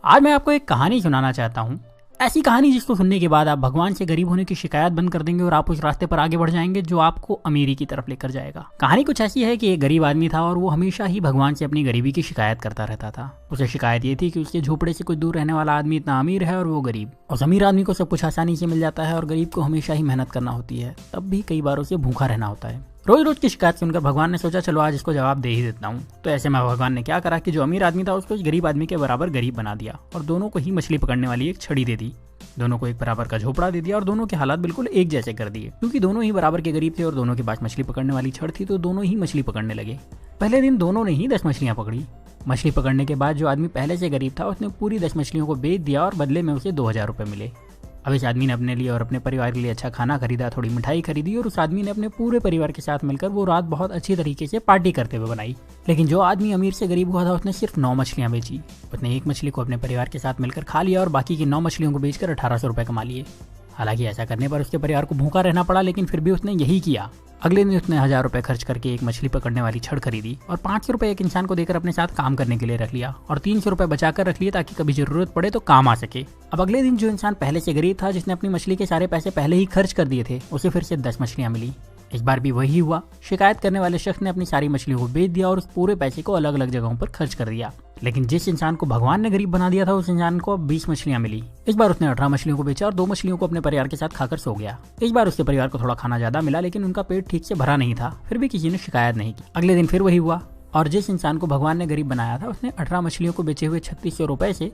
आज मैं आपको एक कहानी सुनाना चाहता हूँ। ऐसी कहानी जिसको सुनने के बाद आप भगवान से गरीब होने की शिकायत बंद कर देंगे और आप उस रास्ते पर आगे बढ़ जाएंगे जो आपको अमीरी की तरफ लेकर जाएगा। कहानी कुछ ऐसी है कि एक गरीब आदमी था और वो हमेशा ही भगवान से अपनी गरीबी की शिकायत करता रहता था। उसे शिकायत ये थी कि उसके झोपड़े से कुछ दूर रहने वाला आदमी इतना अमीर है और वो गरीब। उस अमीर आदमी को सब कुछ आसानी से मिल जाता है और गरीब को हमेशा ही मेहनत करना होती है, तब भी कई बार उसे भूखा रहना होता है। रोज रोज की शिकायत सुनकर भगवान ने सोचा चलो आज इसको जवाब दे ही देता हूँ। तो ऐसे में भगवान ने क्या करा कि जो अमीर आदमी था उसको इस गरीब आदमी के बराबर गरीब बना दिया और दोनों को ही मछली पकड़ने वाली एक छड़ी दे दी। दोनों को एक बराबर का झोपड़ा दे दिया और दोनों के हालात बिल्कुल एक जैसे कर दिए। क्योंकि दोनों ही बराबर के गरीब थे और दोनों के पास मछली पकड़ने वाली छड़ थी, तो दोनों ही मछली पकड़ने लगे। पहले दिन दोनों ने ही 10 मछलियां पकड़ी। मछली पकड़ने के बाद जो आदमी पहले से गरीब था उसने पूरी 10 मछलियों को बेच दिया और बदले में उसे 2000 रुपये मिले। अब इस आदमी ने अपने लिए और अपने परिवार के लिए अच्छा खाना खरीदा, थोड़ी मिठाई खरीदी और उस आदमी ने अपने पूरे परिवार के साथ मिलकर वो रात बहुत अच्छी तरीके से पार्टी करते हुए बनाई। लेकिन जो आदमी अमीर से गरीब हुआ था उसने सिर्फ 9 मछलियां बेची। उसने एक मछली को अपने परिवार के साथ मिलकर खा लिया और बाकी की 9 मछलियों को बेचकर 1800 रुपये कमा लिए। हालांकि ऐसा करने पर उसके परिवार को भूखा रहना पड़ा, लेकिन फिर भी उसने यही किया। अगले दिन उसने 1000 रुपये खर्च करके एक मछली पकड़ने वाली छड़ खरीदी और 500 रुपये एक इंसान को देकर अपने साथ काम करने के लिए रख लिया और 300 रुपये बचाकर रख लिए ताकि कभी जरूरत पड़े तो काम आ सके। अब अगले दिन जो इंसान पहले से गरीब था, जिसने अपनी मछली के सारे पैसे पहले ही खर्च कर दिए थे, उसे फिर से 10 मछलियां मिली। इस बार भी वही हुआ। शिकायत करने वाले शख्स ने अपनी सारी मछलियों को बेच दिया और उस पूरे पैसे को अलग अलग जगहों पर खर्च कर दिया। लेकिन जिस इंसान को भगवान ने गरीब बना दिया था उस इंसान को अब 20 मछलियां मिली। इस बार उसने 18 मछलियों को बेचा और 2 मछलियों को अपने परिवार के साथ खाकर सो गया। इस बार उसके परिवार को थोड़ा खाना ज्यादा मिला, लेकिन उनका पेट ठीक से भरा नहीं था। फिर भी किसी ने शिकायत नहीं की। अगले दिन फिर वही हुआ और जिस इंसान को भगवान ने गरीब बनाया था उसने 18 मछलियों को बेचे हुए 3600 रुपए से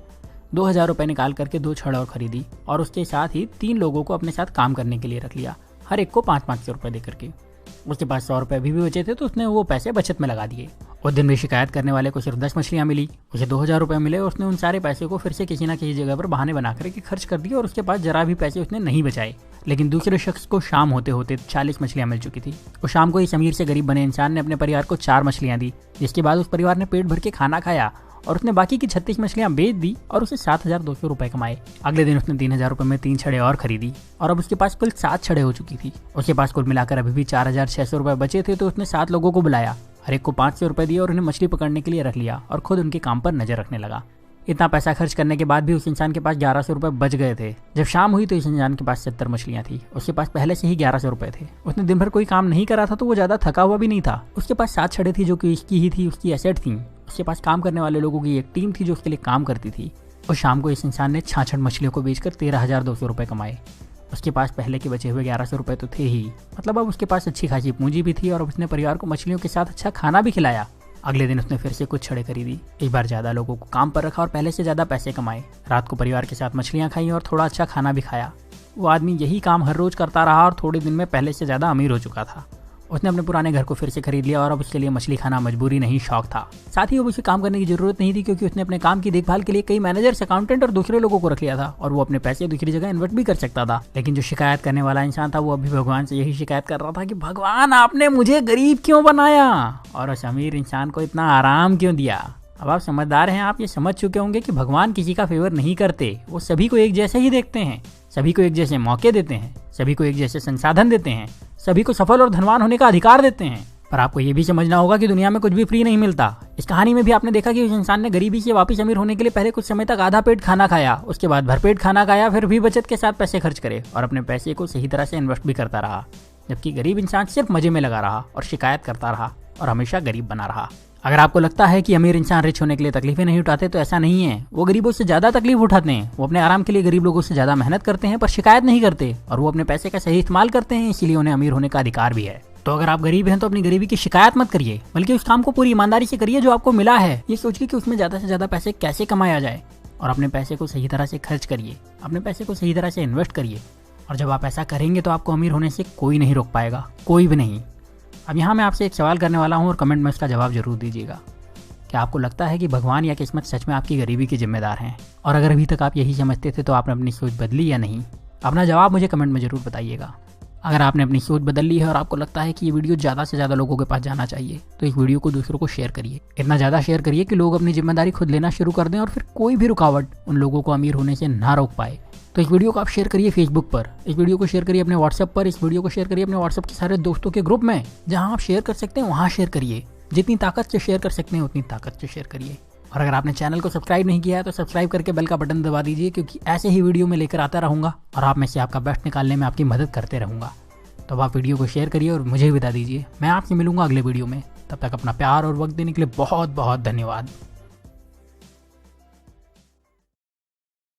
2000 रुपए निकाल करके 2 छड़ और खरीदी और उसके साथ ही 3 लोगों को अपने साथ काम करने के लिए रख लिया, हर एक को 500 रुपए देकर के। उसके पास 100 रुपए अभी भी बचे थे, तो उसने वो पैसे बचत में लगा दिए। उस दिन भी शिकायत करने वाले को सिर्फ 10 मछलियां मिली, उसे 2000 रुपए मिले और उसने उन सारे पैसे को फिर से किसी न किसी जगह पर बहाने बना करके खर्च कर दिए और उसके पास जरा भी पैसे उसने नहीं बचाए। लेकिन दूसरे शख्स को शाम होते होते 40 मछलियां मिल चुकी थी। उस शाम को इस अमीर से गरीब बने इंसान ने अपने परिवार को 4 मछलियां दी, जिसके बाद उस परिवार ने पेट भर के खाना खाया और उसने बाकी की 36 मछलियां बेच दी और उसे 7200 रुपए कमाए। अगले दिन उसने 3000 रुपए में 3 छड़े और खरीदी और अब उसके पास कुल 7 छड़े हो चुकी थी। उसके पास कुल मिलाकर अभी भी 4600 रुपए बचे थे, तो उसने 7 लोगों को बुलाया, हर एक को 500 रुपए दिए और उन्हें मछली पकड़ने के लिए रख लिया और खुद उनके काम पर नजर रखने लगा। इतना पैसा खर्च करने के बाद भी उस इंसान के पास 1100 रुपए बच गए थे। जब शाम हुई तो इस इंसान के पास 70 मछलियां थी। उसके पास पहले से ही 1100 रुपए थे। उसने दिन भर कोई काम नहीं करा था, तो वो ज्यादा थका हुआ भी नहीं था। उसके पास 7 छड़े थी जो कि इसकी ही थी, उसकी एसेट थी। उसके पास काम करने वाले लोगों की एक टीम थी जो उसके लिए काम करती थी। और शाम को इस इंसान ने 66 मछलियों को बेचकर 13,200 रुपए कमाए। उसके पास पहले के बचे हुए 1100 रुपए तो थे ही, मतलब अब उसके पास अच्छी खासी पूंजी भी थी और अब उसने परिवार को मछलियों के साथ अच्छा खाना भी खिलाया। अगले दिन उसने फिर से कुछ छड़े खरीदी, इस बार ज्यादा लोगों को काम पर रखा और पहले से ज्यादा पैसे कमाए। रात को परिवार के साथ मछलियां खाई और थोड़ा अच्छा खाना भी खाया। वो आदमी यही काम हर रोज करता रहा और थोड़े दिन में पहले से ज्यादा अमीर हो चुका था। उसने अपने पुराने घर को फिर से खरीद लिया और अब उसके लिए मछली खाना मजबूरी नहीं शौक था। साथ ही अब उसे काम करने की जरूरत नहीं थी, क्योंकि उसने अपने काम की देखभाल के लिए कई मैनेजर्स, अकाउंटेंट और दूसरे लोगों को रख लिया था और वो अपने पैसे दूसरी जगह इन्वेस्ट भी कर सकता था। लेकिन जो शिकायत करने वाला इंसान था वो अभी भगवान से यही शिकायत कर रहा था कि भगवान आपने मुझे गरीब क्यों बनाया और उस अमीर इंसान को इतना आराम क्यों दिया। अब आप समझदार हैं, आप ये समझ चुके होंगे कि भगवान किसी का फेवर नहीं करते। वो सभी को एक जैसे ही देखते हैं, सभी को एक जैसे मौके देते हैं, सभी को एक जैसे संसाधन देते हैं, सभी को सफल और धनवान होने का अधिकार देते हैं। पर आपको ये भी समझना होगा कि दुनिया में कुछ भी फ्री नहीं मिलता। इस कहानी में भी आपने देखा कि उस इंसान ने गरीबी से वापस अमीर होने के लिए पहले कुछ समय तक आधा पेट खाना खाया, उसके बाद भरपेट खाना खाया, फिर भी बचत के साथ पैसे खर्च करे और अपने पैसे को सही तरह से इन्वेस्ट भी करता रहा। जबकि गरीब इंसान सिर्फ मजे में लगा रहा और शिकायत करता रहा और हमेशा गरीब बना रहा। अगर आपको लगता है कि अमीर इंसान रिच होने के लिए तकलीफें नहीं उठाते, तो ऐसा नहीं है। वो गरीबों से ज्यादा तकलीफ उठाते हैं। वो अपने आराम के लिए गरीब लोगों से ज्यादा मेहनत करते हैं पर शिकायत नहीं करते, और वो अपने पैसे का सही इस्तेमाल करते हैं, इसीलिए उन्हें अमीर होने का अधिकार भी है। तो अगर आप गरीब हैं तो अपनी गरीबी की शिकायत मत करिए, बल्कि उस काम को पूरी ईमानदारी से करिए जो आपको मिला है, ये सोच के कि उसमें ज्यादा से ज्यादा पैसे कैसे कमाया जाए, और अपने पैसे को सही तरह से खर्च करिए, अपने पैसे को सही तरह से इन्वेस्ट करिए। और जब आप ऐसा करेंगे तो आपको अमीर होने से कोई नहीं रोक पाएगा, कोई भी नहीं। अब यहाँ मैं आपसे एक सवाल करने वाला हूँ और कमेंट में उसका जवाब जरूर दीजिएगा। क्या आपको लगता है कि भगवान या किस्मत सच में आपकी गरीबी के जिम्मेदार हैं? और अगर अभी तक आप यही समझते थे तो आपने अपनी सोच बदली या नहीं? अपना जवाब मुझे कमेंट में जरूर बताइएगा। अगर आपने अपनी सोच बदल ली है और आपको लगता है कि ये वीडियो ज़्यादा से ज़्यादा लोगों के पास जाना चाहिए, तो इस वीडियो को दूसरों को शेयर करिए। इतना ज़्यादा शेयर करिए कि लोग अपनी जिम्मेदारी खुद लेना शुरू कर दें और फिर कोई भी रुकावट उन लोगों को अमीर होने से ना रोक पाए। तो इस वीडियो को आप शेयर करिए फेसबुक पर, इस वीडियो को शेयर करिए अपने व्हाट्सएप पर, इस वीडियो को शेयर करिए अपने व्हाट्सएप के सारे दोस्तों के ग्रुप में। जहाँ आप शेयर कर सकते हैं वहाँ शेयर करिए। जितनी ताकत से शेयर कर सकते हैं उतनी ताकत से शेयर करिए। और अगर आपने चैनल को सब्सक्राइब नहीं किया है तो सब्सक्राइब करके बेल का बटन दबा दीजिए, क्योंकि ऐसे ही वीडियो में लेकर आता रहूँगा और आप में से आपका बेस्ट निकालने में आपकी मदद करते रहूँगा। तो अब आप वीडियो को शेयर करिए और मुझे बता दीजिए। मैं आपसे मिलूंगा अगले वीडियो में। तब तक अपना प्यार और वक्त देने के लिए बहुत बहुत धन्यवाद।